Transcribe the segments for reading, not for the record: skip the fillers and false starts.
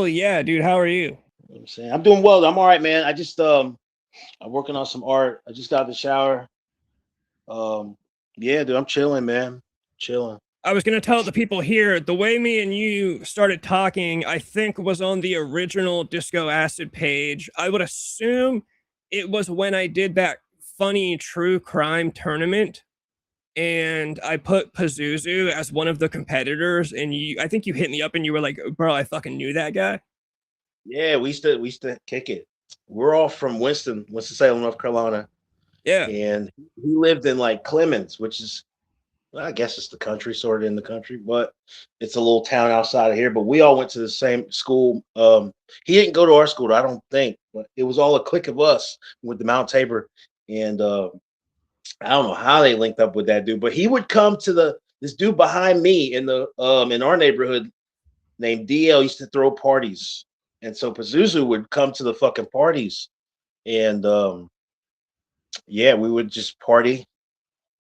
Hell yeah, dude. How are you? I'm saying I'm doing well. I'm all right, man. I'm working on some art. I just got out of the shower. Um yeah, dude, I'm chilling, man. Chilling. I was gonna tell the people here the way me and you started talking, I think was on the original Disco Acid page. I would assume it was when I did that funny true crime tournament and I put Pazuzu as one of the competitors, and I think you hit me up and you were like, bro, I fucking knew that guy. Yeah, we used to kick it. We're all from Winston-Salem, North Carolina, Yeah. and he lived in like Clemens, which is well, I guess it's the country, sort of in the country, but it's a little town outside of here. But we all went to the same school. He didn't go to our school, I don't think, but it was all a clique of us with the Mount Tabor, and I don't know how they linked up with that dude, but he would come to this dude behind me in our neighborhood named DL used to throw parties, and so Pazuzu would come to the fucking parties, and yeah, we would just party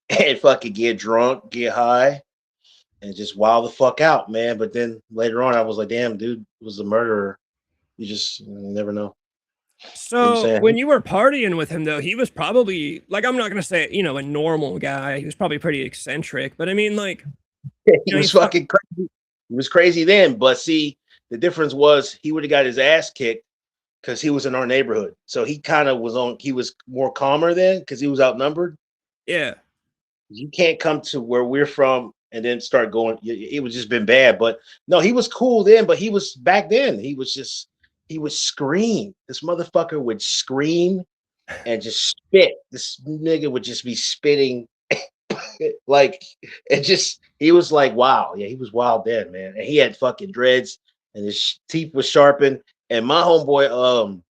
and fucking get drunk, get high, and just wild the fuck out, man. But then later on, I was like, damn, dude was a murderer. You never know. You know what I'm So saying? when you were partying with him, though, he was probably like, I'm not gonna say, a normal guy. He was probably pretty eccentric, but I mean, like, He he was fuck. fucking crazy. He was crazy then, but see, the difference was he would have got his ass kicked because he was in our neighborhood. So he kind of was on. He was more calmer then because he was outnumbered. Yeah. You can't come to where we're from and then start going. It was just been bad. But no, he was cool then. But he was back then. He would scream. This motherfucker would scream and just spit. This nigga would just be spitting like it just he was like wow, yeah, he was wild then, man. And he had fucking dreads and his teeth was sharpened. And my homeboy,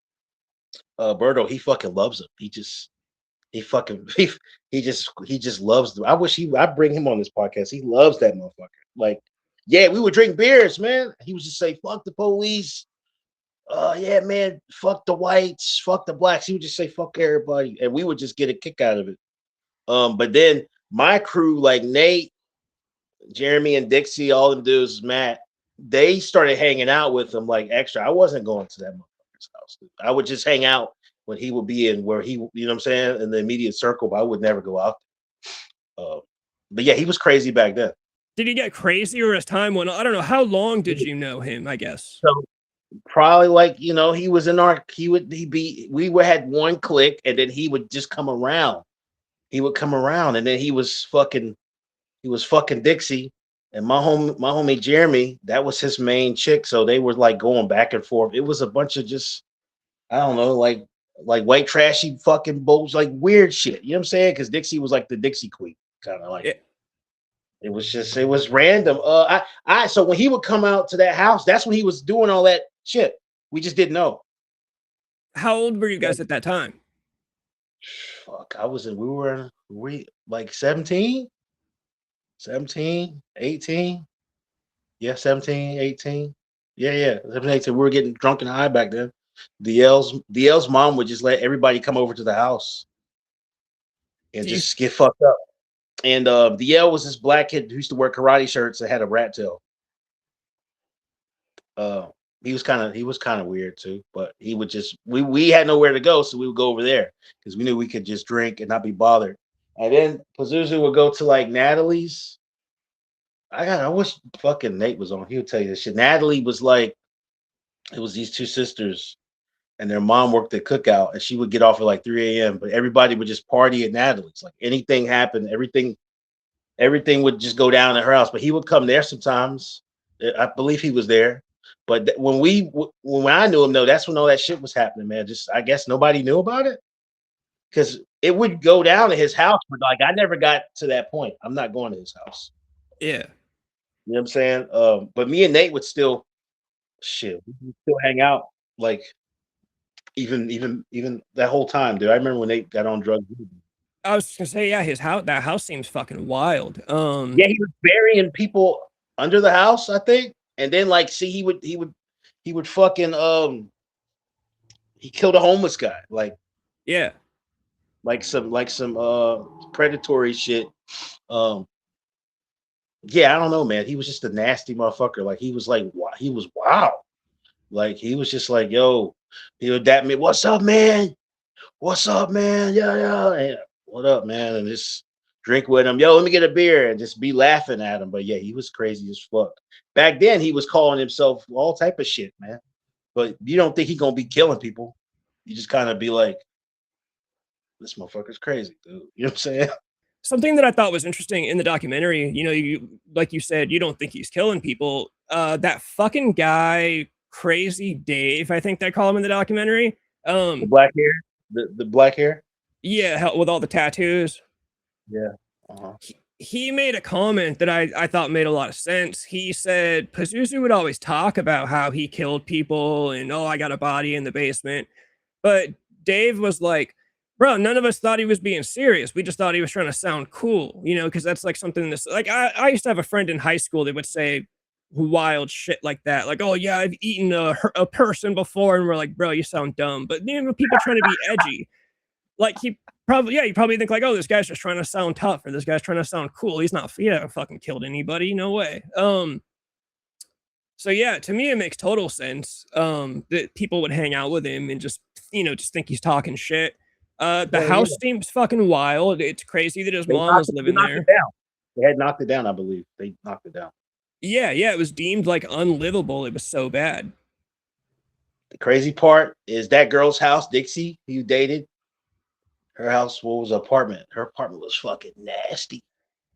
Berto, he fucking loves him. He fucking he just loves them. I bring him on this podcast. He loves that motherfucker. Like, yeah, we would drink beers, man. He would just say, fuck the police. Yeah, man, fuck the whites, fuck the blacks. He would just say fuck everybody. And we would just get a kick out of it. But then my crew, like Nate, Jeremy, and Dixie, all them dudes, Matt, they started hanging out with him like extra. I wasn't going to that motherfucker's house. I would just hang out when he would be in where he, you know what I'm saying, in the immediate circle, but I would never go out. Uh, but yeah, he was crazy back then. Did he get crazier as time went on? I don't know. How long did you know him? I guess. So probably like, he was in our he be we were had one click and then he would just come around. He would come around and then he was fucking Dixie. And my homie Jeremy, that was his main chick. So they were like going back and forth. It was a bunch of just, I don't know, like white trashy fucking bulls, like weird shit. You know what I'm saying? Because Dixie was like the Dixie Queen, kind of like Yeah. it was random. I so when he would come out to that house, that's when he was doing all that shit. We just didn't know. How old were you Like, guys at that time? fuck, we like 17, 17, 18. Yeah, 17, 18. Yeah. 17, 18. We were getting drunk and high back then. DL's mom would just let everybody come over to the house and Do you just get fucked up. And DL was this black kid who used to wear karate shirts that had a rat tail. Uh, he was kind of weird too, but he would just we had nowhere to go, so we would go over there because we knew we could just drink and not be bothered. And then Pazuzu would go to like Natalie's. I wish fucking Nate was on. He would tell you this shit. Natalie was like, it was these two sisters, and their mom worked at Cookout, and she would get off at like 3 a.m. But everybody would just party at Natalie's. Like anything happened, everything would just go down at her house. But he would come there sometimes. I believe he was there. But when I knew him, though, that's when all that shit was happening, man. Just I guess nobody knew about it because it would go down at his house, but like I never got to that point. I'm not going to his house. Yeah. You know what I'm saying? But me and Nate would still shit. We would still hang out like even that whole time, dude. I remember when Nate got on drugs. I was just gonna say, yeah, his house. That house seems fucking wild. Yeah, he was burying people under the house, I think. And then like see he would fucking he killed a homeless guy. Yeah. Like some predatory shit. Um yeah, I don't know, man. He was just a nasty motherfucker. Like he was wow. Like he was just like, yo, he would dap me, what's up, man? What's up, man? Yeah, yeah. And, what up, man? And just drink with him. Yo, let me get a beer and just be laughing at him. But yeah, he was crazy as fuck. Back then, he was calling himself all type of shit, man. But you don't think he gonna be killing people. You just kind of be like, this motherfucker's crazy, dude. You know what I'm saying? Something that I thought was interesting in the documentary, you know, you like you said, you don't think he's killing people. That fucking guy, Crazy Dave, I think they call him in the documentary. The black hair, the black hair. Yeah, with all the tattoos. Yeah. Uh-huh. He made a comment that I thought made a lot of sense. He said Pazuzu would always talk about how he killed people and oh, I got a body in the basement. But Dave was like, bro, none of us thought he was being serious. We just thought he was trying to sound cool, you know, because that's like something that's like I used to have a friend in high school that would say wild shit like that. Like, oh yeah, I've eaten a person before, and we're like, bro, you sound dumb. But you know, people trying to be edgy. Like he probably, yeah, you probably think like, oh, this guy's just trying to sound tough, or this guy's trying to sound cool. He's not, he hasn't fucking killed anybody, no way. So yeah, to me it makes total sense. That people would hang out with him and just, you know, just think he's talking shit. The Hell yeah. house seems fucking wild. It's crazy that his They mom was they living knocked there. it down. They had knocked it down, I believe. They knocked it down. Yeah, yeah, it was deemed like unlivable. It was so bad. The crazy part is that girl's house, Dixie, who you dated, her house, what was her apartment? Her apartment was fucking nasty.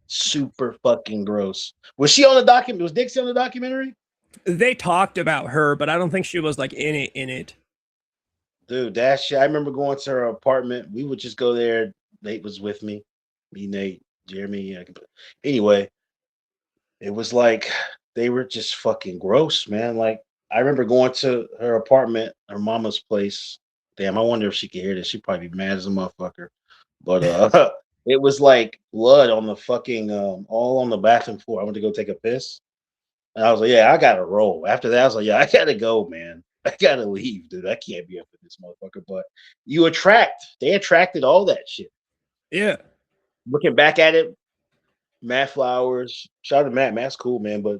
Super fucking gross. Was she on the document? Was Dixie on the documentary? They talked about her, but I don't think she was like in it. In it. Dude, that shit. I remember going to her apartment. We would just go there. Nate was with me. Me, Nate, Jeremy. Yeah. Anyway, it was like they were just fucking gross, man. Like I remember going to her apartment, her mama's place. Damn, I wonder if she could hear this. She'd probably be mad as a motherfucker. But it was like blood on the fucking all on the bathroom floor. I went to go take a piss. And I was like, yeah, I gotta roll. After that, I was like, yeah, I gotta go, man. I gotta leave, dude. I can't be up with this motherfucker. But they attracted all that shit. Yeah. Looking back at it, Matt Flowers, shout out to Matt. Matt's cool, man. But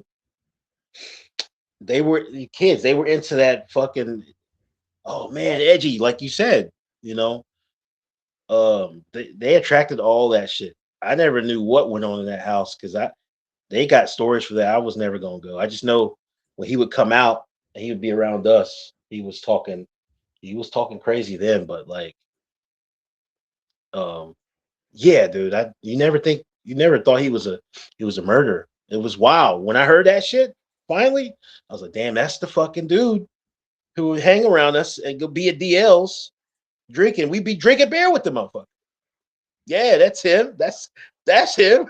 they were the kids, they were into that fucking, oh man, edgy, like you said, you know. They attracted all that shit. I never knew what went on in that house because they got stories for that. I was never gonna go. I just know when he would come out and he would be around us, he was talking crazy then, but like um yeah, dude. You never thought he was a murderer. It was wild. When I heard that shit, finally, I was like, damn, that's the fucking dude who would hang around us and go be at DL's drinking. We'd be drinking beer with the motherfucker. Yeah, that's him. That's him.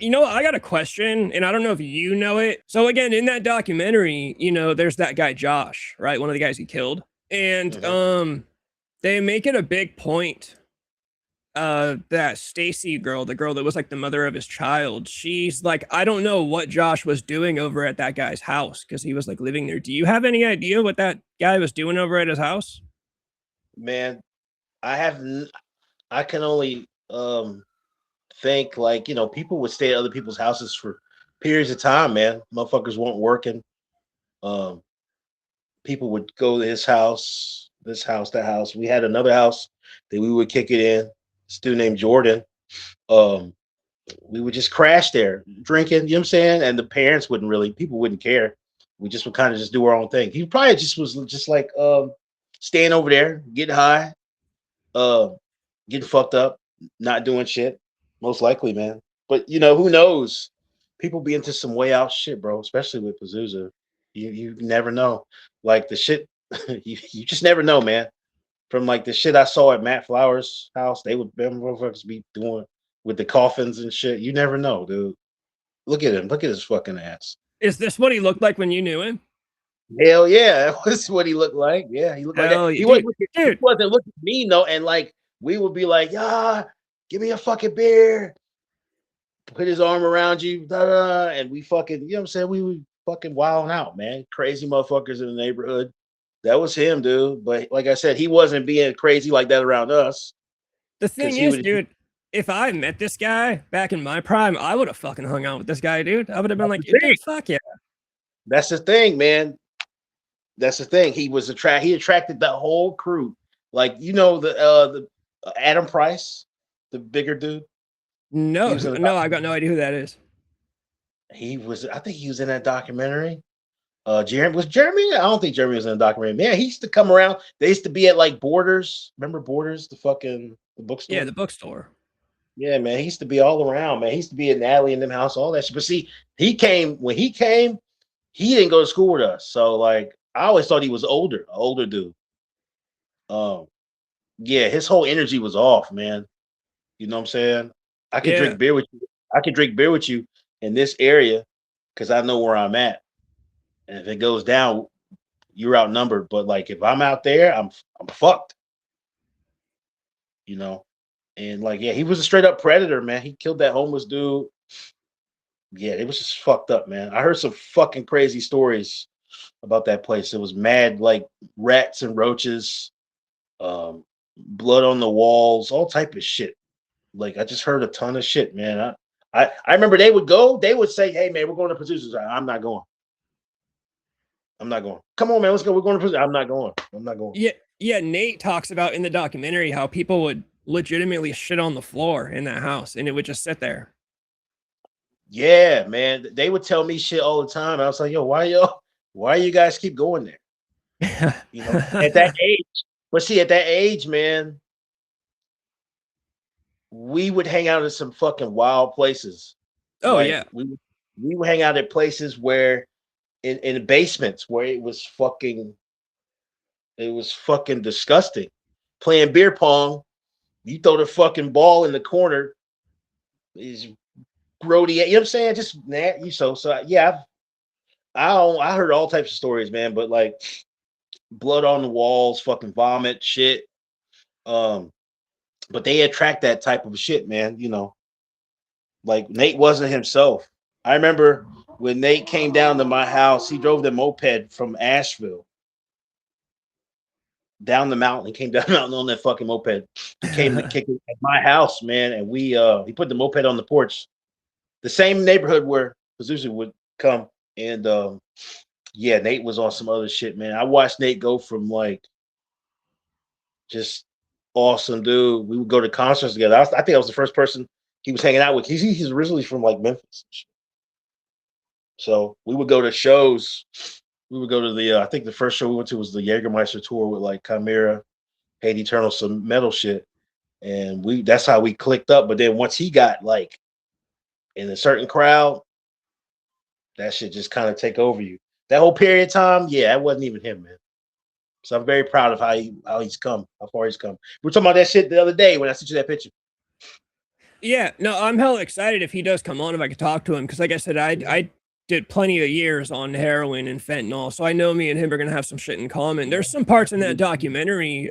You know, I got a question, and I don't know if you know it. So again, in that documentary, you know, there's that guy Josh, right? One of the guys he killed, and Mhm. they make it a big point. That Stacy girl, the girl that was like the mother of his child, she's like, I don't know what Josh was doing over at that guy's house because he was like living there. Do you have any idea what that guy was doing over at his house? Man, I have I can only think like, people would stay at other people's houses for periods of time, man. Motherfuckers weren't working. Um, People would go to his house, this house, that house. We had another house that we would kick it in. This dude named Jordan. Um, we would just crash there, drinking, you know what I'm saying? And the parents people wouldn't care. We just would kind of just do our own thing. He probably just was just like staying over there, getting high, uh, getting fucked up, not doing shit. Most likely, man. But who knows? People be into some way out shit, bro. Especially with Pazuzu. You never know. Like the shit, you just never know, man. From like the shit I saw at Matt Flowers' house, them motherfuckers be doing with the coffins and shit. You never know, dude. Look at him. Look at his fucking ass. Is this what he looked like when you knew him? Hell yeah, that was what he looked like. Yeah, he looked like that. Hell yeah, He dude, wasn't looking, he dude. wasn't looking mean though, and like we would be like, yeah, give me a fucking beer. Put his arm around you, da, da, and we fucking, you know what I'm saying? We were fucking wilding out, man. Crazy motherfuckers in the neighborhood. That was him, dude. But like I said, he wasn't being crazy like that around us The because thing is, dude, if I met this guy back in my prime, I would have fucking hung out with this guy, dude. I would have been that's like, the thing. dude, fuck yeah. That's the thing, man. That's the thing. He attracted the whole crew. Like the Adam Price, the bigger dude. He No, was in the no, I've got no idea who that is. I think he was in that documentary. Jeremy? I don't think Jeremy was in the documentary. Man, he used to come around. They used to be at like Borders. Remember Borders, the Yeah, bookstore? the bookstore. Yeah, man. He used to be all around, man. He used to be in Natalie and them house, all that shit. But see, he came, he didn't go to school with us. So like I always thought he was older dude. Um, yeah, his whole energy was off, man. You know what I'm saying? I could Yeah, drink beer with you. I could drink beer with you in this area because I know where I'm at. And if it goes down, you're outnumbered. But like if I'm out there, I'm fucked. You know. And like, yeah, he was a straight up predator, man. He killed that homeless dude. Yeah, it was just fucked up, man. I heard some fucking crazy stories about that place. It was mad, like rats and roaches, um, blood on the walls, all type of shit. Like I just heard a ton of shit, man. I remember they would say, "Hey man, we're going to Pazuzu's." I'm not going. I'm not going. Come on, man, let's go. We're going to Pazuzu. I'm not going. I'm not going. yeah, yeah. Nate talks about in the documentary how people would legitimately shit on the floor in that house, and it would just sit there. Yeah, man. They would tell me shit all the time. I was like, yo, why you guys keep going there? At that age. But see, at that age, man, we would hang out in some fucking wild places. Oh Like yeah. we would hang out at places where in basements where it was fucking disgusting. Playing beer pong, you throw the fucking ball in the corner, is grody. You know what I'm saying? Just you so yeah. I heard all types of stories, man. But like blood on the walls, fucking vomit, shit. Um, but they attract that type of shit, man. Like Nate wasn't himself. I remember when Nate came down to my house, he drove the moped from Asheville down the mountain. He came down the mountain on that fucking moped. He came to kick it at my house, man, and he put the moped on the porch. The same neighborhood where Pazuzu would come. And yeah, Nate was on some other shit, man. I watched Nate go from like just awesome dude. We would go to concerts together. I think I was the first person he was hanging out with. He's originally from like Memphis. So we would go to shows. We would go to I think the first show we went to was the Jägermeister tour with like Chimera, Hate Eternal, some metal shit. And that's how we clicked up. But then once he got like in a certain crowd, that shit just kind of take over you. That whole period of time, yeah, that wasn't even him, man. So I'm very proud of how he's come, how far he's come. We were talking about that shit the other day when I sent you that picture. Yeah, no, I'm hella excited if he does come on, if I could talk to him, because like I said, I did plenty of years on heroin and fentanyl, so I know me and him are gonna have some shit in common. There's some parts in that documentary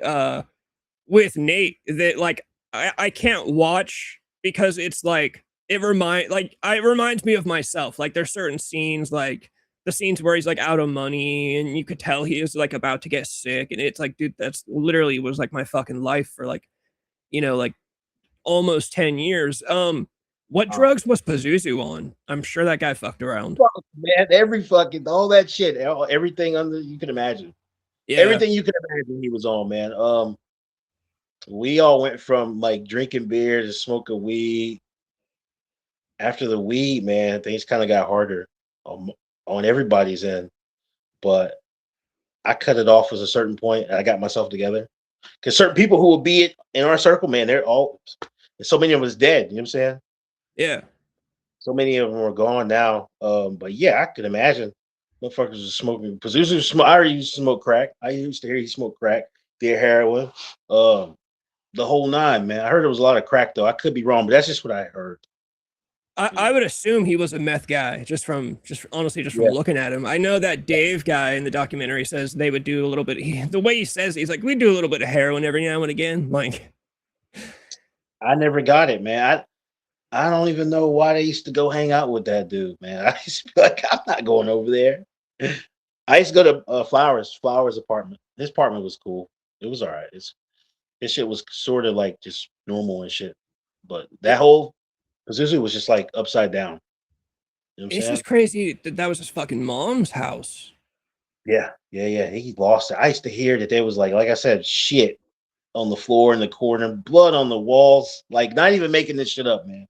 with Nate that like I can't watch because it's like it reminds me of myself. Like there's certain scenes like the scenes where he's like out of money and you could tell he is like about to get sick, and it's like, dude, that's literally was like my fucking life for like, like almost 10 years. What drugs was Pazuzu on? I'm sure that guy fucked around. Man, every fucking all that shit, everything under you can imagine. Yeah. Everything you can imagine he was on, man. We all went from like drinking beer to smoking weed. After the weed, man, things kind of got harder on everybody's end. But I cut it off at a certain point, and I got myself together. Because certain people who will be in our circle, man, so many of us dead. You know what I'm saying? Yeah. So many of them are gone now. But yeah, I could imagine motherfuckers was smoking. I already used to smoke crack. I used to hear he smoked crack, did heroin, the whole nine, man. I heard there was a lot of crack though. I could be wrong, but that's just what I heard. I would assume he was a meth guy just from Yeah, looking at him. I know that Dave guy in the documentary says they would do a little bit. The way he says, he's like, we do a little bit of heroin every now and again. Like, I never got it, man. I don't even know why they used to go hang out with that dude, man. I used to be like, I'm not going over there. I used to go to Flowers' apartment. His apartment was cool. It was all right. His shit was sort of like just normal and shit. But that whole position was just like upside down. You know what I'm it's saying? just crazy that that was his fucking mom's house. Yeah. He lost it. I used to hear that there was like I said, shit on the floor in the corner, blood on the walls. Like, not even making this shit up, man.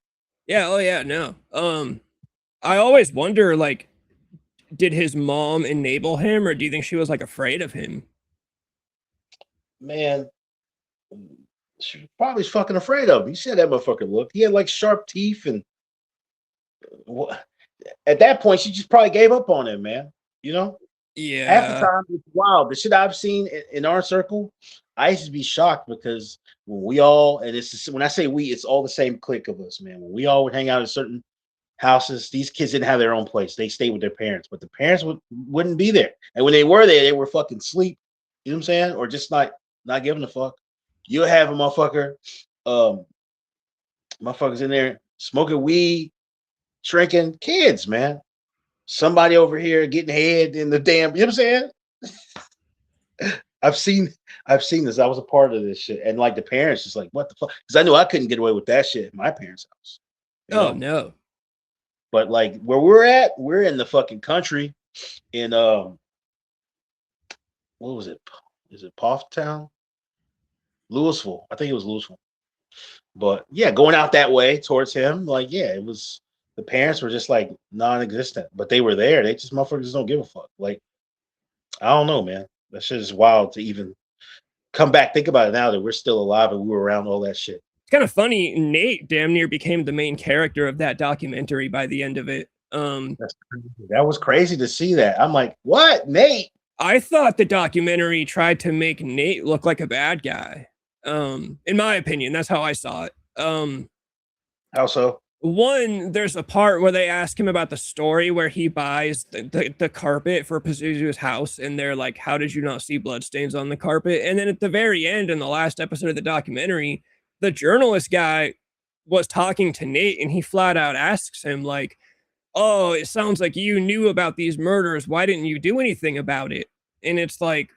Yeah, oh yeah, no. I always wonder, like, did his mom enable him, or do you think she was like afraid of him? Man, she probably was fucking afraid of him. You see how that motherfucker looked. He had like sharp teeth, and at that point, she just probably gave up on him, man. You know, half the Yeah. time it's wild. The shit I've seen in our circle, I used to be shocked because when we all, and it's when I say we, it's all the same clique of us, man. When we all would hang out at certain houses, these kids didn't have their own place. They stayed with their parents, but the parents wouldn't be there. And when they were there, they were fucking sleep. You know what I'm saying? Or just not giving a fuck. You'll have a um, motherfuckers in there smoking weed, drinking, kids, man. Somebody over here getting head in the damn, you know what I'm saying? I've seen I've seen this. I was a part of this shit. And like the parents just like, what the fuck? Because I knew I couldn't get away with that shit in my parents' house. You Oh know? no. But like where we're at, we're in the fucking country in what was it? Is it Town? Louisville. I think it was Louisville. But yeah, going out that way towards him, like, yeah, it was the parents were just like non-existent, but they were there. They just motherfuckers don't give a fuck. Like, I don't know, man. That shit is wild to even come back. Think about it now that we're still alive and we were around all that shit. It's kind of funny. Nate damn near became the main character of that documentary by the end of it. That's crazy. That was crazy to see that. I'm like, what, Nate? I thought the documentary tried to make Nate look like a bad guy. In my opinion, that's how I saw it. How so? One, there's a part where they ask him about the story where he buys the carpet for Pazuzu's house, and they're like, "How did you not see bloodstains on the carpet?" And then at the very end, in the last episode of the documentary, the journalist guy was talking to Nate, and he flat out asks him, like, "Oh, it sounds like you knew about these murders. Why didn't you do anything about it?" And it's like,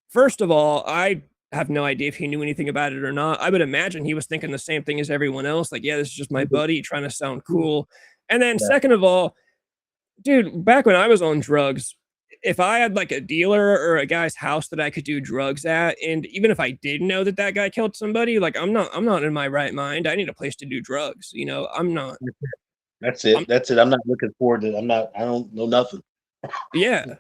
first of all, I have no idea if he knew anything about it or not. I would imagine he was thinking the same thing as everyone else. Like, yeah, this is just my buddy trying to sound cool. And then, Yeah. second of all, dude, back when I was on drugs, if I had like a dealer or a guy's house that I could do drugs at, and even if I did know that that guy killed somebody, like I'm not in my right mind. I need a place to do drugs. You know, I'm not. That's I'm it. That's it. I'm not looking forward to. I don't know nothing. yeah.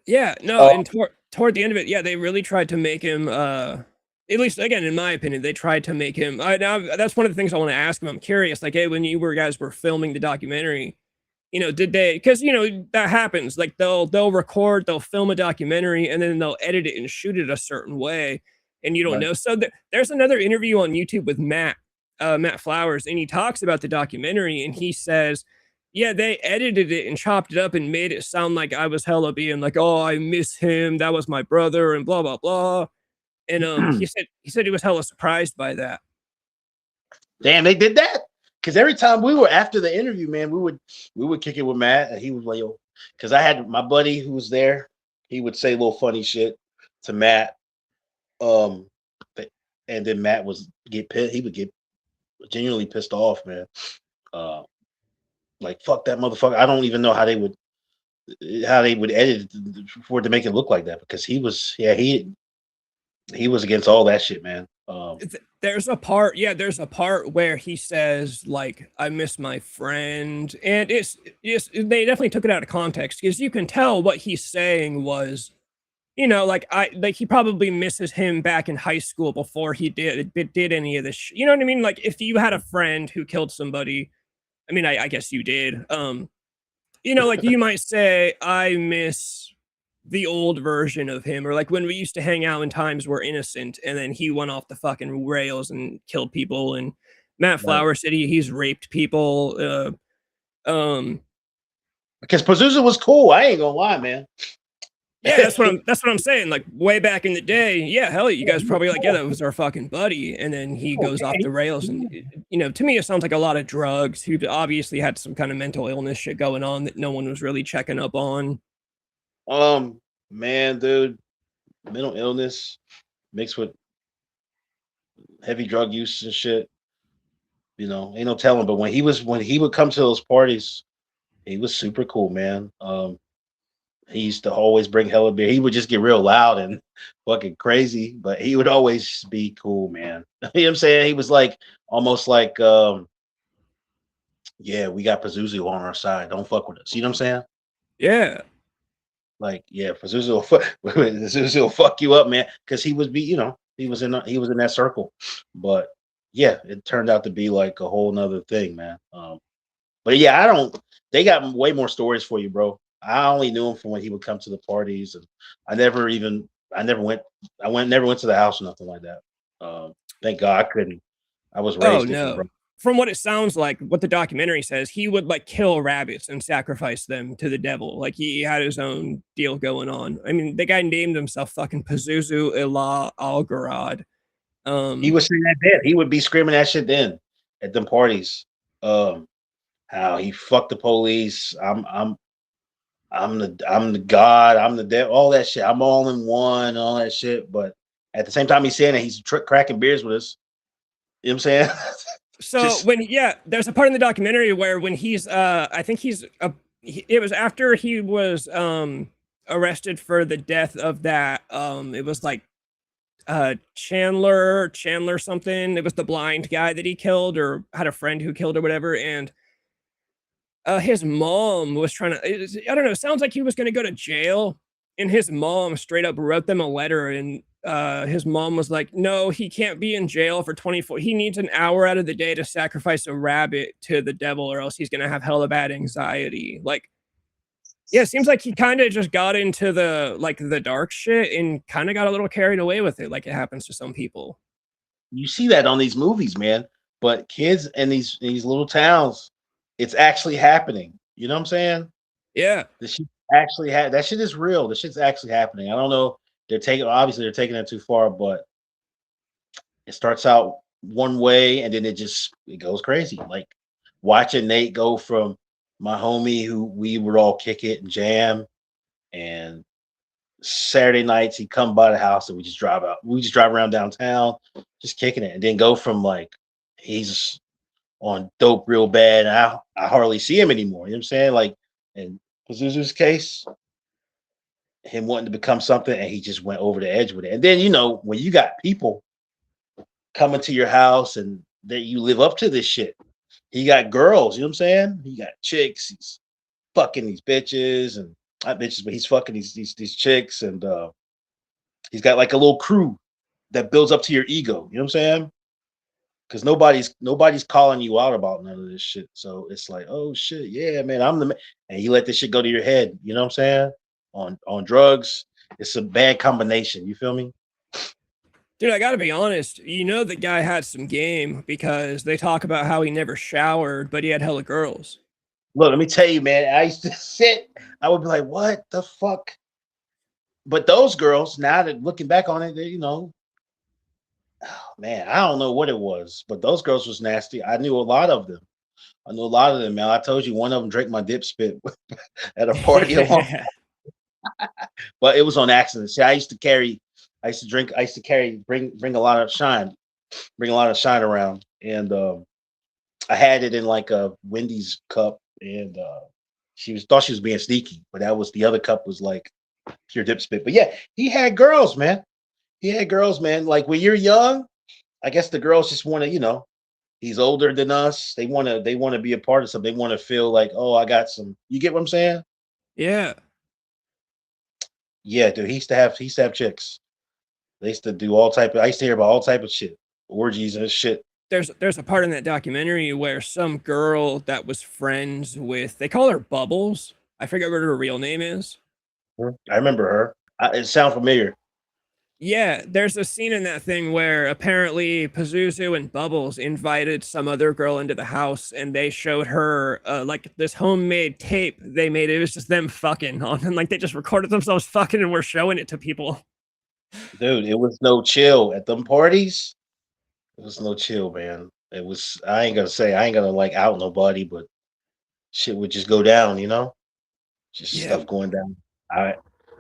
Yeah, no, Uh, and toward the end of it, yeah, they really tried to make him, at least again, in my opinion, they tried to make him. Now that's one of the things I want to ask him. I'm curious, like, hey, when you were guys were filming the documentary, did they? Because that happens. Like they'll record, they'll film a documentary, and then they'll edit it and shoot it a certain way, and you don't right. know. So there's another interview on YouTube with Matt Flowers, and he talks about the documentary, and he says yeah, they edited it and chopped it up and made it sound like I was hella being like, "Oh, I miss him. That was my brother," and blah blah blah. And he said he was hella surprised by that. Damn, they did that. Because every time we were after the interview, man, we would kick it with Matt, and he was like, "Yo," because I had my buddy who was there. He would say a little funny shit to Matt, um, and then Matt was get pissed. He would get genuinely pissed off, man. Uh, like fuck that motherfucker. I don't even know how they would edit it for it to make it look like that because he was against all that shit, man. There's a part where he says like, "I miss my friend," and it's they definitely took it out of context because you can tell what he's saying was, like he probably misses him back in high school before he did any of this. You know what I mean? Like if you had a friend who killed somebody, I mean, I guess you did. Like you might say, I miss the old version of him, or like when we used to hang out in times we're innocent, and then he went off the fucking rails and killed people. And Matt Right. Flower said he's raped people. Um, Because Pazuzu was cool. I ain't gonna lie, man. yeah, that's what I'm saying. Like way back in the day, yeah, hell, you guys probably like, yeah, that was our fucking buddy, and then he goes off the rails, and to me, it sounds like a lot of drugs. He obviously had some kind of mental illness shit going on that no one was really checking up on. Man, dude, mental illness mixed with heavy drug use and shit. Ain't no telling. But when he would come to those parties, he was super cool, man. He used to always bring hella beer. He would just get real loud and fucking crazy, but he would always be cool, man. You know what I'm saying? He was like almost like yeah, we got Pazuzu on our side. Don't fuck with us. You know what I'm saying? Yeah. Like, yeah, Pazuzu will Pazuzu will fuck you up, man. Because he was he was in that circle. But yeah, it turned out to be like a whole nother thing, man. But yeah, I don't. They got way more stories for you, bro. I only knew him from when he would come to the parties, and I never even, I never went, never went to the house or nothing like that. Thank God I couldn't. I was Oh raised different, bro. no. From what it sounds like, what the documentary says, he would like kill rabbits and sacrifice them to the devil. Like he had his own deal going on. I mean, the guy named himself fucking Pazuzu Algarad. He was saying that then. He would be screaming that shit then at them parties. Um, how he fucked the police. I'm the God. I'm the devil. All that shit. I'm all in one. All that shit. But at the same time, he's saying that he's cracking beers with us. You know what I'm saying? So Just when yeah, there's a part in the documentary where when he's I think it was after he was arrested for the death of that it was like Chandler something. It was the blind guy that he killed or had a friend who killed or whatever, and his mom was trying to I don't know, it sounds like he was going to go to jail, and his mom straight up wrote them a letter, and his mom was like, no, he can't be in jail for 24, he needs an hour out of the day to sacrifice a rabbit to the devil or else he's going to have hella bad anxiety. Like, yeah, it seems like he kind of just got into the like the dark shit and kind of got a little carried away with it, like it happens to some people. you see that on these movies, man. But kids in these little towns, it's actually happening. You know what I'm saying? Yeah. The shit actually that shit is real. The shit's actually happening. I don't know. They're taking it too far, but it starts out one way and then it goes crazy. Like watching Nate go from my homie who we would all kick it and jam, and Saturday nights he'd come by the house and we just drive out. We just drive around downtown, just kicking it, and then go from like he's on dope real bad. And I hardly see him anymore. You know what I'm saying? Like in Pazuzu's case, him wanting to become something, and he just went over the edge with it. And then when you got people coming to your house and that you live up to this shit. He got girls, you know what I'm saying? He got chicks. He's fucking these bitches and not bitches, but he's fucking these chicks, and he's got like a little crew that builds up to your ego. You know what I'm saying? Because nobody's calling you out about none of this shit. So it's like, oh shit, yeah, man, I'm the man. And you let this shit go to your head. You know what I'm saying? On drugs, it's a bad combination. You feel me? Dude, I gotta be honest. You know the guy had some game because they talk about how he never showered, but he had hella girls. Look, let me tell you, man. I used to sit. I would be like, what the fuck? But those girls, now that looking back on it, oh, man, I don't know what it was, but those girls was nasty. I knew a lot of them. I knew a lot of them, man. I told you one of them drank my dip spit at a party, but it was on accident. See, I used to bring a lot of shine, bring a lot of shine around, and I had it in like a Wendy's cup, and she was thought she was being sneaky, but that was the other cup was like pure dip spit. But yeah, he had girls, man. He had girls, man. Like when you're young, I guess the girls just want to, he's older than us. They want to be a part of something. They want to feel like, oh, I got some. You get what I'm saying? Yeah. Yeah, dude. He used to have chicks. They used to do all type of. I used to hear about all type of shit, orgies and shit. There's a part in that documentary where some girl that was friends with, they call her Bubbles. I forget what her real name is. I remember her. It sounds familiar. Yeah, there's a scene in that thing where apparently Pazuzu and Bubbles invited some other girl into the house and they showed her like this homemade tape they made. It was just them fucking on and like they just recorded themselves fucking and were showing it to people. Dude, it was no chill at them parties. It was no chill, man. It was. I ain't gonna like out nobody, but shit would just go down. Just Yeah. stuff going down. I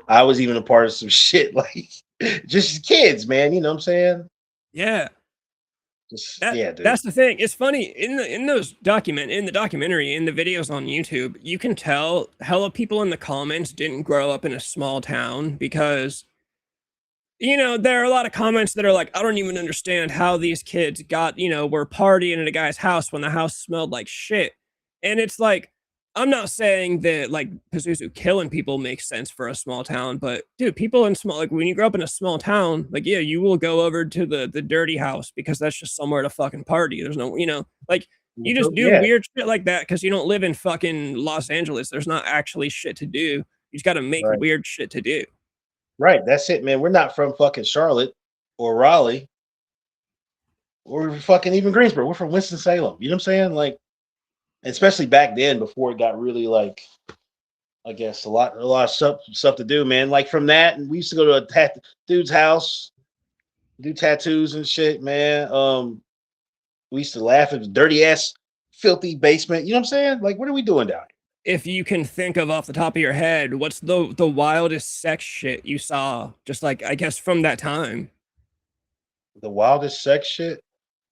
I was even a part of some shit like just kids, man. You know what I'm saying? Yeah. Just yeah, dude. That's the thing. It's funny in the documentary, in the videos on YouTube, you can tell hella people in the comments didn't grow up in a small town because there are a lot of comments that are like, I don't even understand how these kids were partying at a guy's house when the house smelled like shit. And it's like, I'm not saying that like Pazuzu killing people makes sense for a small town, but dude, people in small, like when you grow up in a small town, like, yeah, you will go over to the dirty house because that's just somewhere to fucking party. There's no, like you just do Yeah, weird shit like that because you don't live in fucking Los Angeles. There's not actually shit to do. You just got to make right. weird shit to do. Right. That's it, man. We're not from fucking Charlotte or Raleigh or fucking even Greensboro. We're from Winston-Salem. You know what I'm saying? Like, especially back then before it got really like, I guess a lot of stuff to do, man. Like from that, and we used to go to a dude's house, do tattoos and shit, man. We used to laugh at the dirty ass, filthy basement. You know what I'm saying? Like, what are we doing down If you can think of off the top of your head, what's the wildest sex shit you saw? Just like I guess from that time. here? The wildest sex shit.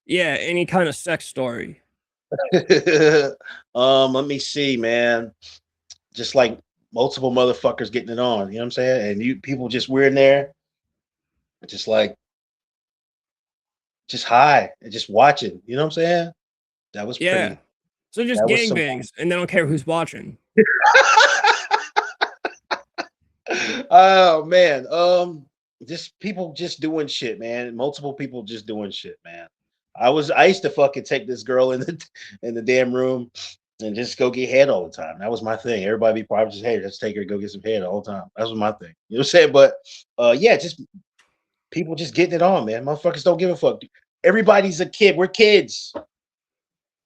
Yeah, any kind of sex story. Let me see, man. Just like multiple motherfuckers getting it on. You know what I'm saying? And you people just we're in there, just like just high and just watching. You know what I'm saying? That was Yeah. pretty. So just That was some. gangbangs, and they don't care who's watching. Oh man. Just people just doing shit, man. Multiple people just doing shit, man. I used to fucking take this girl in the damn room and just go get head all the time. That was my thing. Everybody be probably just, hey, let's take her go get some head all the time. That was my thing. You know what I'm saying? But yeah, just people just getting it on, man. Motherfuckers don't give a fuck. Everybody's a kid. We're kids. You know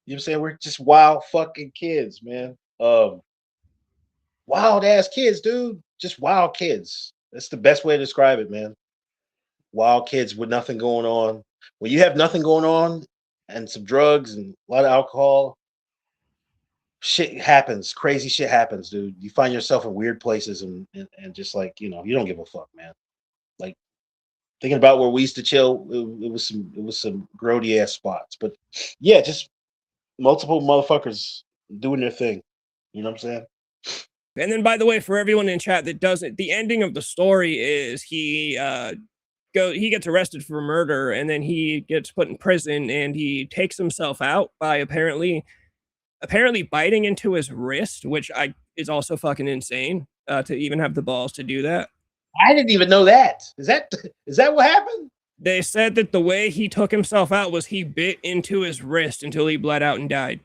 what I'm saying? We're just wild fucking kids, man. Wild ass kids, dude. Just wild kids. That's the best way to describe it, man. Wild kids with nothing going on. When you have nothing going on and some drugs and a lot of alcohol, shit happens. Crazy shit happens, dude. You find yourself in weird places and just like, you don't give a fuck, man. Like thinking about where we used to chill, it was some grody ass spots. But yeah, just multiple motherfuckers doing their thing. You know what I'm saying? And then, by the way, for everyone in chat that doesn't, the ending of the story is he gets arrested for murder, and then he gets put in prison, and he takes himself out by apparently biting into his wrist, which is also fucking insane to even have the balls to do that. I didn't even know that. Is that what happened? They said that the way he took himself out was he bit into his wrist until he bled out and died.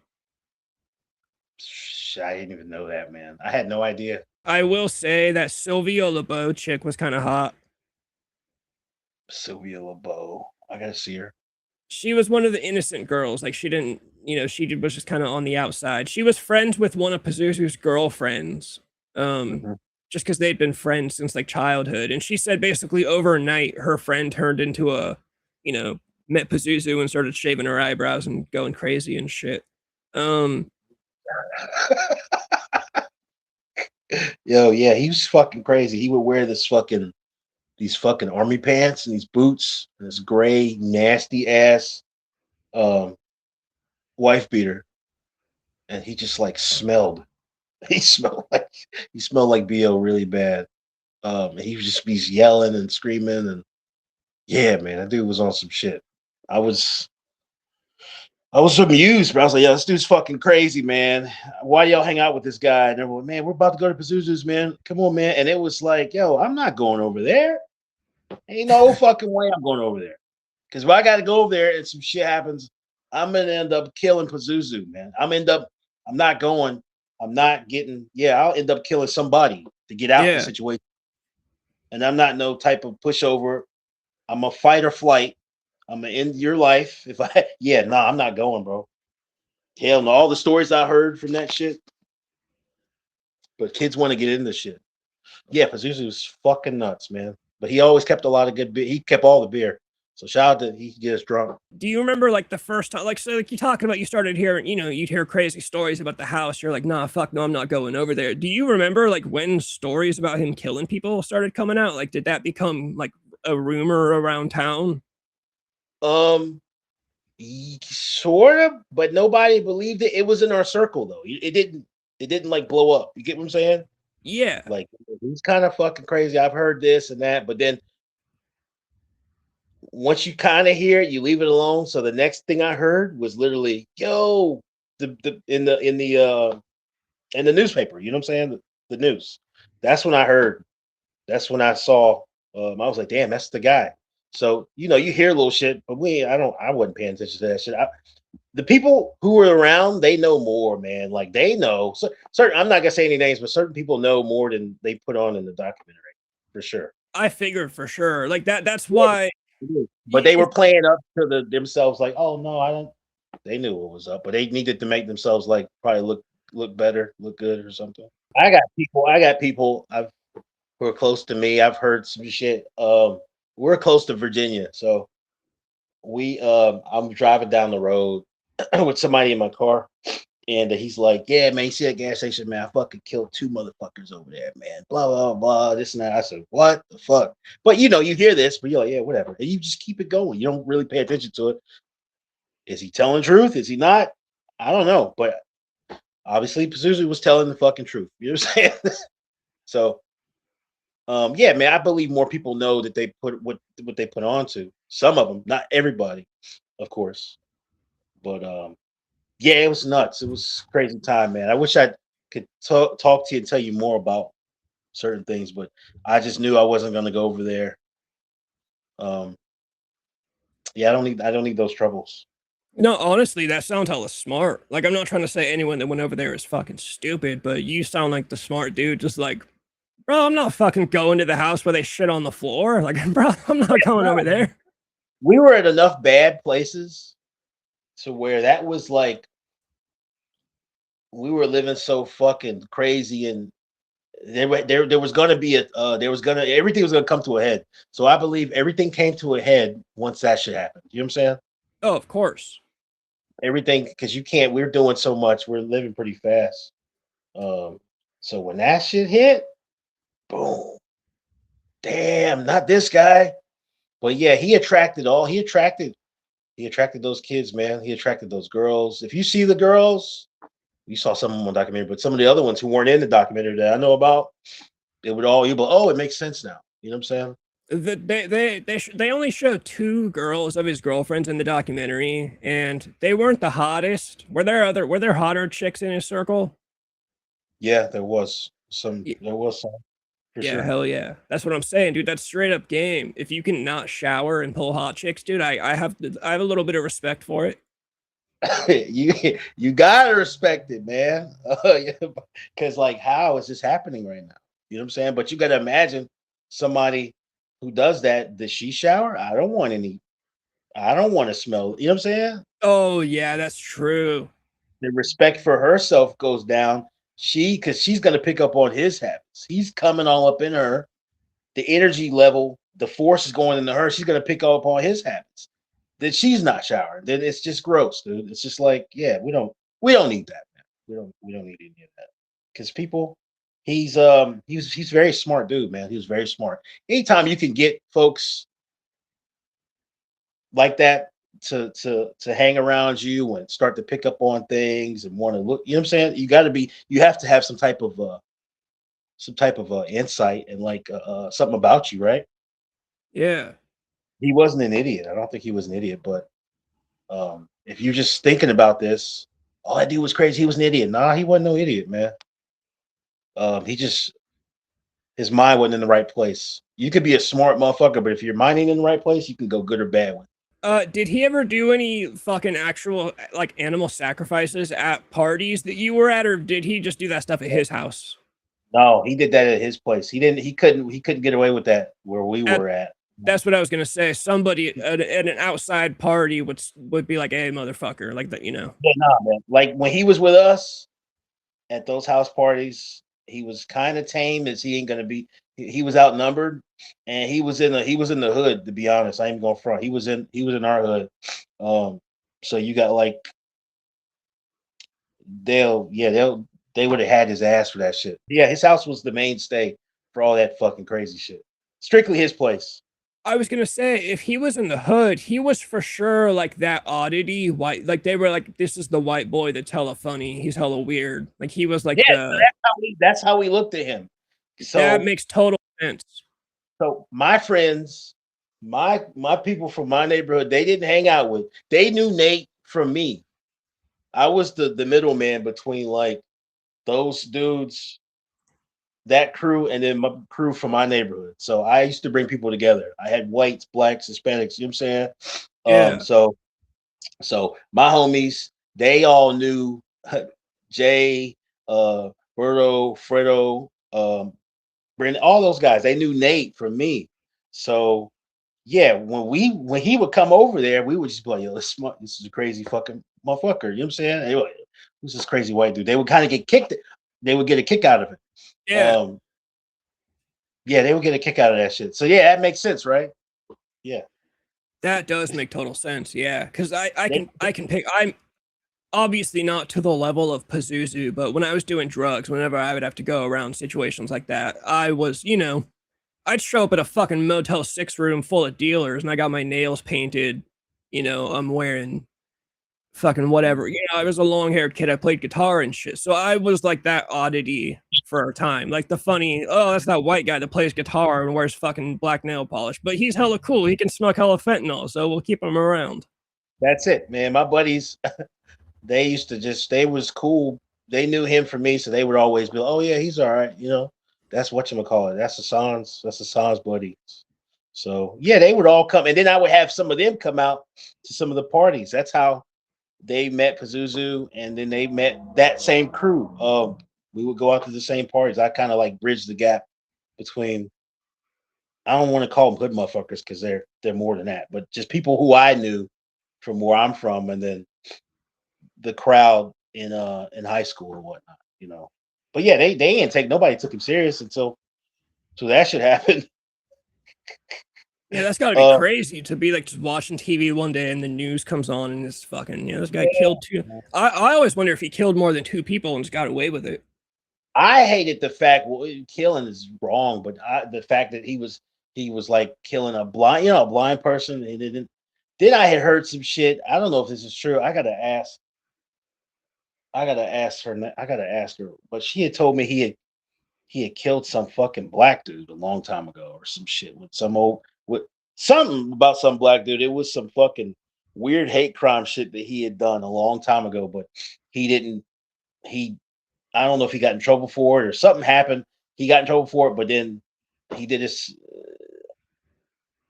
I didn't even know that, man. I had no idea. I will say that Sylvia LeBeau chick was kind of hot. Sylvia LeBeau. I gotta see her. She was one of the innocent girls. Like she didn't, she was just kind of on the outside. She was friends with one of Pazuzu's girlfriends. Just because they'd been friends since like childhood. And she said basically overnight her friend turned into met Pazuzu and started shaving her eyebrows and going crazy and shit. Yo, yeah, he was fucking crazy. He would wear these fucking army pants and these boots and this gray, nasty ass wife beater. And he just like smelled. He smelled like BO really bad. He would just be yelling and screaming and yeah, man, that dude was on some shit. I was amused, but I was like, yo, this dude's fucking crazy, man. Why y'all hang out with this guy? And everyone, man, we're about to go to Pazuzu's, man. Come on, man. And it was like, yo, I'm not going over there. Ain't no fucking way I'm going over there. Because if I got to go over there and some shit happens, I'm going to end up killing Pazuzu, man. I'm not going. I'm not getting, I'll end up killing somebody to get out of the situation. And I'm not no type of pushover. I'm a fight or flight. I'm gonna end your life if I'm not going, bro. Hell no, all the stories I heard from that shit. But kids want to get into shit. Yeah, Pazuzu was fucking nuts, man. But he always kept a lot of good beer. He kept all the beer. So shout out to he could get us drunk. Do you remember like the first time, like you talking about you started hearing, you'd hear crazy stories about the house. You're like, nah, fuck no, I'm not going over there. Do you remember like when stories about him killing people started coming out? Like, did that become like a rumor around town? Sort of, but nobody believed it. It was in our circle though. It didn't like blow up. You get what I'm saying? Yeah. Like he's kind of fucking crazy. I've heard this and that, but then once you kind of hear it, you leave it alone. So the next thing I heard was literally, yo, the in the newspaper. You know what I'm saying? The news. That's when I heard. That's when I saw. I was like, damn, that's the guy. So you hear little shit, but I wasn't paying attention to that shit. The people who were around, they know more, man. Like they know. So, certain. I'm not gonna say any names, but certain people know more than they put on in the documentary, for sure. I figured for sure. Like that's why But they were playing up to themselves, like, oh no, I don't. They knew what was up, but they needed to make themselves like probably look better, look good, or something. I got people who are close to me. I've heard some shit. We're close to Virginia, so I'm driving down the road with somebody in my car, and he's like, "Yeah, man, you see that gas station, man? I fucking killed 2 motherfuckers over there, man. Blah blah blah. This and that." I said, "What the fuck?" But you hear this, but you're like, "Yeah, whatever." And you just keep it going. You don't really pay attention to it. Is he telling the truth? Is he not? I don't know, but obviously, Pazuzu was telling the fucking truth. You know what I'm saying? So, yeah, man, I believe more people know that they put what they put on to. Some of them, not everybody, of course, but yeah, it was nuts. It was a crazy time, man. I wish I could talk to you and tell you more about certain things, but I just knew I wasn't going to go over there. Um, yeah, I don't need those troubles. no, honestly, that sounds hella smart. Like I'm not trying to say anyone that went over there is fucking stupid, but you sound like the smart dude. Just like, bro, I'm not fucking going to the house where they shit on the floor. Like, bro, I'm not going over there. We were at enough bad places to where that was like we were living so fucking crazy, and there was gonna be everything was gonna come to a head. So I believe everything came to a head once that shit happened. You know what I'm saying? Oh, of course. Everything, because you can't. We're doing so much. We're living pretty fast. Um, so when that shit hit, boom, damn, not this guy. But yeah, he attracted those kids, man. He attracted those girls. If you see the girls, you saw some of them on documentary, but some of the other ones who weren't in the documentary that I know about, it would all you be, oh, it makes sense now. You know what I'm saying? They only show two girls of his girlfriends in the documentary, and they weren't the hottest. Were there hotter chicks in his circle? Yeah, there was some. Y- There was some for Yeah, sure. hell yeah. That's what I'm saying, dude. That's straight up game. If you can not shower and pull hot chicks, dude, I have a little bit of respect for it. You gotta respect it, man. Because like, how is this happening right now? You know what I'm saying? But you gotta imagine somebody who does that. Does she shower? I don't want any. I don't want to smell. You know what I'm saying? Oh yeah, that's true. The respect for herself goes down. Because she's gonna pick up on his habits. He's coming all up in her. The energy level, the force is going into her. She's gonna pick up on his habits. Then she's not showering. Then it's just gross, dude. It's just like, yeah, we don't need that, man. We don't need any of that. Because people, he's very smart dude, man. He was very smart. Anytime you can get folks like that to hang around you and start to pick up on things and want to look, you know what I'm saying? You have to have some type of insight and like something about you, right? Yeah. He wasn't an idiot. I don't think he was an idiot, but if you're just thinking about this, all that dude was crazy. He was an idiot. Nah, he wasn't no idiot, man. He just his mind wasn't in the right place. You could be a smart motherfucker, but if your mind ain't in the right place, you can go good or bad with. Did he ever do any fucking actual like animal sacrifices at parties that you were at, or did he just do that stuff at his house? No, he did that at his place. He didn't. He couldn't get away with that where we At were at. That's what I was gonna say. Somebody at an outside party would be like, "Hey, motherfucker," like that, you know. Yeah, nah, man. Like when he was with us at those house parties, he was kind of tame as he ain't gonna be. He was outnumbered, and he was in the hood. To be honest, I ain't going front. He was in our hood. Um, so you got like they would have had his ass for that shit. Yeah, his house was the mainstay for all that fucking crazy shit. Strictly his place. I was gonna say, if he was in the hood, he was for sure like that oddity white. Like they were like, this is the white boy that's hella funny. He's hella weird. Like he was Yeah, like so the. that's how we looked at him. That So makes total sense. so my friends, my people from my neighborhood, they didn't hang out with. They knew Nate from me. I was the middleman between like those dudes, that crew, and then my crew from my neighborhood. So I used to bring people together. I had whites, blacks, Hispanics. You know what I'm saying? Yeah, So my homies, they all knew Jay, Berto, Fredo, Brandon, all those guys. They knew Nate from me. So yeah, when he would come over there, we would just be like, yo, this is a crazy fucking motherfucker. You know what I'm saying? They were like, who's this crazy white dude? They would kind of get kicked. They would get a kick out of it. yeah, Um, yeah, they would get a kick out of that shit. So yeah, that makes sense, right? Yeah. that does make total sense. Yeah, because I They, can I can pick. I'm obviously not to the level of Pazuzu, but when I was doing drugs, whenever I would have to go around situations like that, I was, I'd show up at a fucking Motel 6 room full of dealers and I got my nails painted. I'm wearing fucking whatever. I was a long haired kid. I played guitar and shit. So I was like that oddity for a time. Like the funny, oh, that's that white guy that plays guitar and wears fucking black nail polish. But he's hella cool. He can smoke hella fentanyl. So we'll keep him around. that's it, man. My buddies, they used to they was cool. They knew him from me, so they would always be like, oh yeah, he's all right. That's whatchamacallit. That's Assan's buddies. So yeah, they would all come, and then I would have some of them come out to some of the parties. That's how they met Pazuzu, and then they met that same crew. We would go out to the same parties. I kind of like bridge the gap between. I don't want to call them hood motherfuckers because they're more than that, but just people who I knew from where I'm from, and then the crowd in high school or whatnot. But yeah, they didn't take nobody took him serious until so that should happen. Yeah, that's got to be Uh, crazy to be like just watching TV one day and the news comes on and this fucking, this guy yeah. killed two. I always wonder if he killed more than two people and just got away with it. I hated the fact killing is wrong, but the fact that he was like killing a blind person. And didn't. Then I had heard some shit. I don't know if this is true. I gotta ask. I gotta ask her. I gotta ask her. But she had told me he had killed some fucking black dude a long time ago or some shit with something about some black dude. It was some fucking weird hate crime shit that he had done a long time ago, but he didn't. He I don't know if he got in trouble for it or something happened. He got in trouble for it, but then he did this.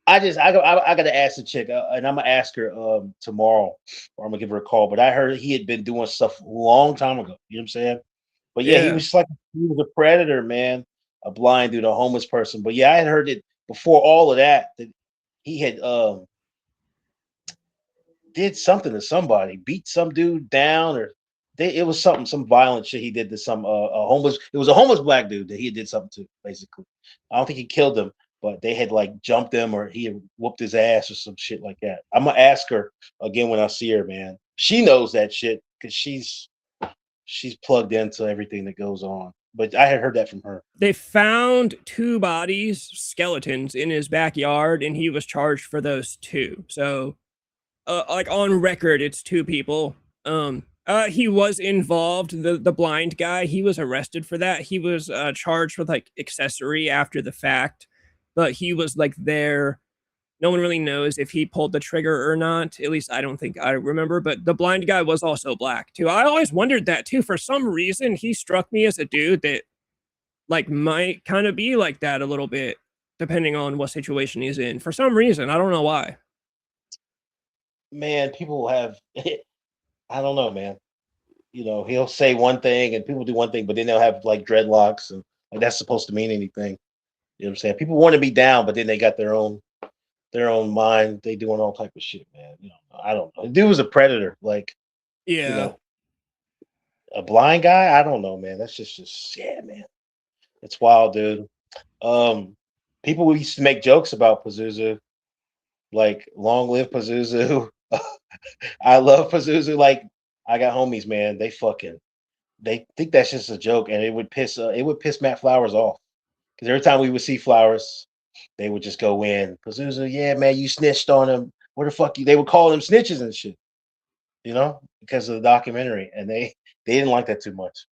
I got to ask the chick, and I'm gonna ask her tomorrow, or I'm gonna give her a call. But I heard he had been doing stuff a long time ago. You know what I'm saying? But yeah, Yeah. he was a predator, man, a blind dude, a homeless person. But yeah, I had heard it before all of that he had did something to somebody, beat some dude down, or it was some violent shit he did to some a homeless. It was a homeless black dude that he did something to. Basically, I don't think he killed him, but they had like jumped him or he had whooped his ass or some shit like that. I'm gonna ask her again when I see her, man. She knows that shit because she's plugged into everything that goes on. But I had heard that from her. They found two bodies, skeletons, in his backyard, and he was charged for those two. So, like on record, it's two people. He was involved. The blind guy, he was arrested for that. He was charged with like accessory after the fact, but he was like there. No one really knows if he pulled the trigger or not. At least I don't think I remember. But the blind guy was also black too. I always wondered that too. For some reason, he struck me as a dude that like might kind of be like that a little bit, depending on what situation he's in. For some reason, I don't know why. Man, people have I don't know, man. He'll say one thing and people do one thing, but then they'll have like dreadlocks and like that's supposed to mean anything. You know what I'm saying? People want to be down, but then they got their own mind. They doing all type of shit, man. I don't know. The dude was a predator, like, you Yeah, know, a blind guy. I don't know, man. That's just yeah, man. It's wild, dude. Um, People used to make jokes about Pazuzu, like long live Pazuzu. I love Pazuzu. Like I got homies, man. They think that's just a joke, and it would piss Matt Flowers off because every time we would see Flowers, they would just go in. Pazuzu, yeah, man, you snitched on him. Where the fuck you? They would call them snitches and shit, because of the documentary, and they didn't like that too much.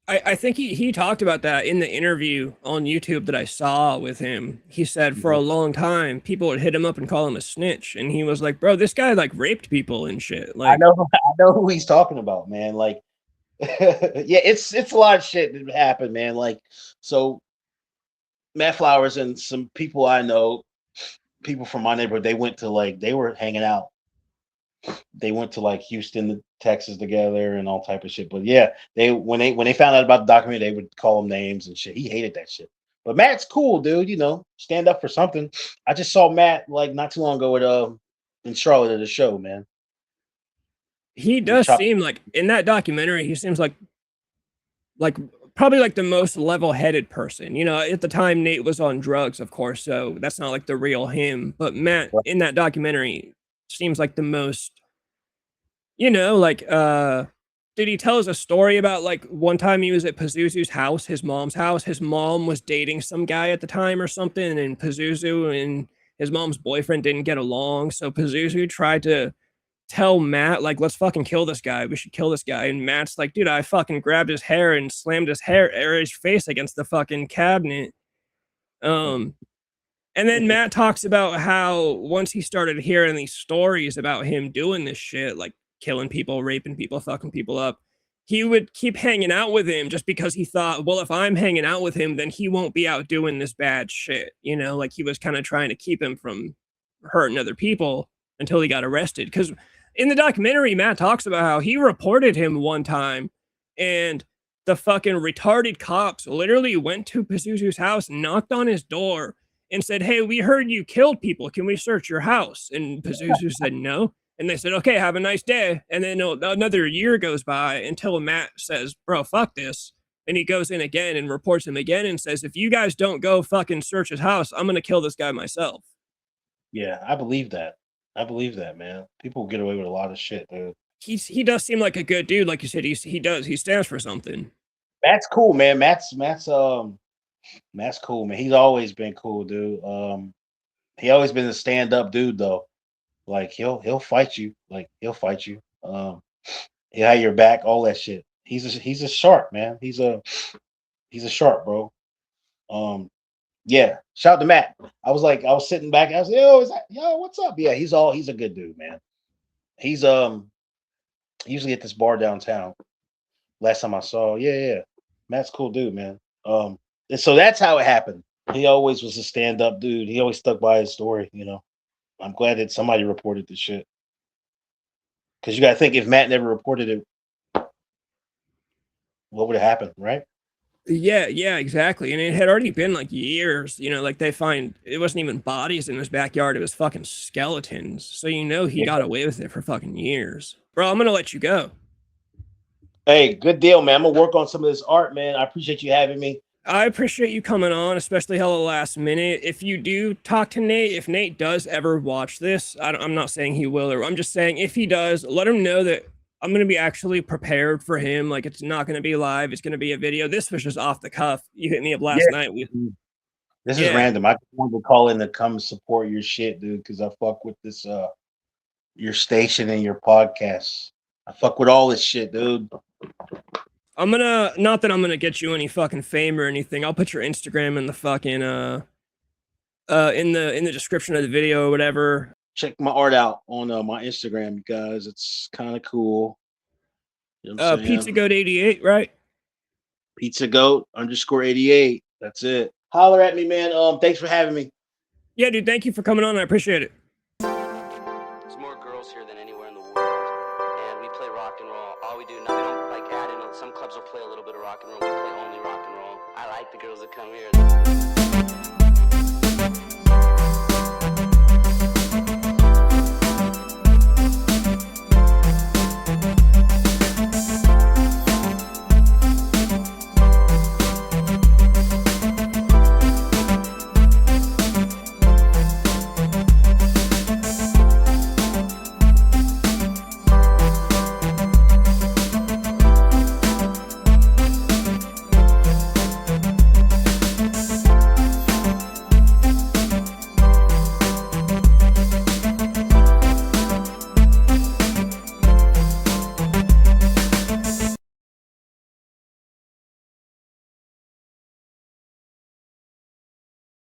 I think he talked about that in the interview on YouTube that I saw with him. He said for a Mhm. long time people would hit him up and call him a snitch, and he was like, "Bro, this guy like raped people and shit." I Like, know, I know who he's talking about, man. Like, yeah, it's a lot of shit that happened, man. Like, so Matt Flowers and some people I know, people from my neighborhood, they were hanging out. They went to like Houston, Texas together and all type of shit. But yeah, when they found out about the documentary, they would call him names and shit. He hated that shit. But Matt's cool, dude. Stand up for something. I just saw Matt like not too long ago in Charlotte at a show, man. he We does chopped. seem like in that documentary, he seems like probably like the most level-headed person. At the time Nate was on drugs, of course, so that's not like the real him. But Matt in that documentary seems like the most, like did he tell us a story about like one time he was at Pazuzu's house, his mom's house. His mom was dating some guy at the time or something, and Pazuzu and his mom's boyfriend didn't get along. So Pazuzu tried to tell Matt, like, let's fucking kill this guy. We should kill this guy. And Matt's like, dude, I fucking grabbed his hair and slammed his face against the fucking cabinet. Um, and then Matt talks about how once he started hearing these stories about him doing this shit, like killing people, raping people, fucking people up, he would keep hanging out with him just because he thought, well, if I'm hanging out with him, then he won't be out doing this bad shit. Like he was kind of trying to keep him from hurting other people until he got arrested. Because in the documentary, Matt talks about how he reported him one time and the fucking retarded cops literally went to Pazuzu's house, knocked on his door, and said, "Hey, we heard you killed people. Can we search your house?" And Pazuzu said no. And they said, "Okay, have a nice day." And then another year goes by until Matt says, "Bro, fuck this." And he goes in again and reports him again and says, "If you guys don't go fucking search his house, I'm going to kill this guy myself." Yeah, I believe that. I believe that, man. People get away with a lot of shit, dude. He does seem like a good dude. Like you said, he stands for something. Matt's cool, man. Matt's cool, man. He's always been cool, dude. He always been a stand up dude, though. Like he'll fight you. Like he'll fight you. He'll have your back, all that shit. He's a shark, man. He's a shark, bro. Yeah. Shout out to Matt. I was sitting back. I was like, what's up? Yeah, he's a good dude, man. He's usually at this bar downtown. Last time I saw, yeah. Matt's a cool dude, man. And so that's how it happened. He always was a stand-up dude. He always stuck by his story. I'm glad that somebody reported the shit. Because you gotta think if Matt never reported it, what would have happened, right? Yeah, exactly. And it had already been like years, like they find it wasn't even bodies in his backyard, it was fucking skeletons. So he Yeah. got away with it for fucking years. Bro, I'm gonna let you go. Hey, good deal, man. I'm gonna work on some of this art, man. I appreciate you having me. I appreciate you coming on, especially hella last minute. If you do talk to Nate, if Nate does ever watch this, I'm not saying he will, or I'm just saying if he does, let him know that I'm going to be actually prepared for him. Like it's not going to be live. It's going to be a video. This was just off the cuff. You hit me up Yeah. last night. This is Yeah. random. I just wanted to call in to come support your shit, dude, because I fuck with this your station and your podcast. I fuck with all this shit, dude. Not that I'm going to get you any fucking fame or anything. I'll put your Instagram in the fucking, in the description of the video or whatever. Check my art out on my Instagram, you guys. It's kind of cool. You know what I'm saying? Pizza Goat 88, right? Pizza Goat _88. That's it. Holler at me, man. Thanks for having me. Yeah, dude. Thank you for coming on. I appreciate it. There's more girls here than anywhere in the world, and we play rock and roll. All we do now, we don't like add in. Some clubs will play a little bit of rock and roll. We play only rock and roll. I like the girls that come here.